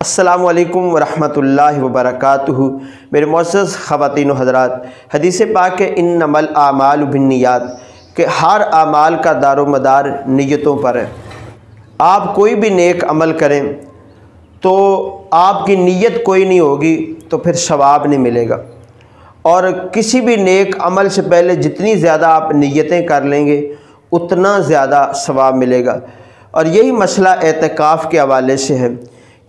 السلام علیکم ورحمۃ اللہ وبرکاتہ۔ میرے معزز خواتین و حضرات، حدیث پاک ہے انما الاعمال بالنیات کہ ہر اعمال کا دار و مدار نیتوں پر ہے۔ آپ کوئی بھی نیک عمل کریں تو آپ کی نیت کوئی نہیں ہوگی تو پھر ثواب نہیں ملے گا، اور کسی بھی نیک عمل سے پہلے جتنی زیادہ آپ نیتیں کر لیں گے اتنا زیادہ ثواب ملے گا۔ اور یہی مسئلہ اعتکاف کے حوالے سے ہے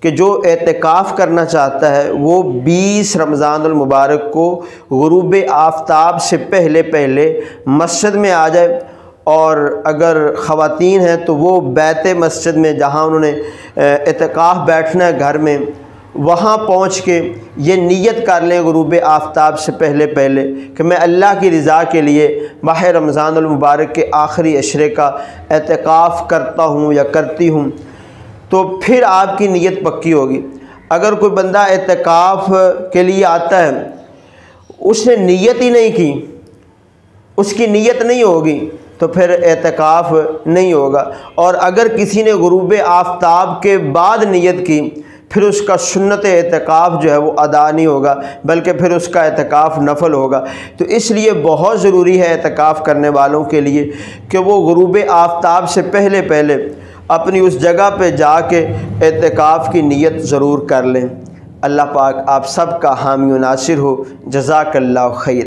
کہ جو اعتکاف کرنا چاہتا ہے وہ 20 رمضان المبارک کو غروب آفتاب سے پہلے مسجد میں آ جائے، اور اگر خواتین ہیں تو وہ بیت مسجد میں جہاں انہوں نے اعتکاف بیٹھنا ہے گھر میں، وہاں پہنچ کے یہ نیت کر لیں غروب آفتاب سے پہلے کہ میں اللہ کی رضا کے لیے ماہ رمضان المبارک کے آخری عشرے کا اعتکاف کرتا ہوں یا کرتی ہوں، تو پھر آپ کی نیت پکی ہوگی۔ اگر کوئی بندہ اعتکاف کے لیے آتا ہے، اس نے نیت ہی نہیں کی، اس کی نیت نہیں ہوگی تو پھر اعتکاف نہیں ہوگا۔ اور اگر کسی نے غروب آفتاب کے بعد نیت کی، پھر اس کا سنت اعتکاف جو ہے وہ ادا نہیں ہوگا، بلکہ پھر اس کا اعتکاف نفل ہوگا۔ تو اس لیے بہت ضروری ہے اعتکاف کرنے والوں کے لیے کہ وہ غروب آفتاب سے پہلے اپنی اس جگہ پہ جا کے اعتکاف کی نیت ضرور کر لیں۔ اللہ پاک آپ سب کا حامی و ناصر ہو۔ جزاک اللہ خیر۔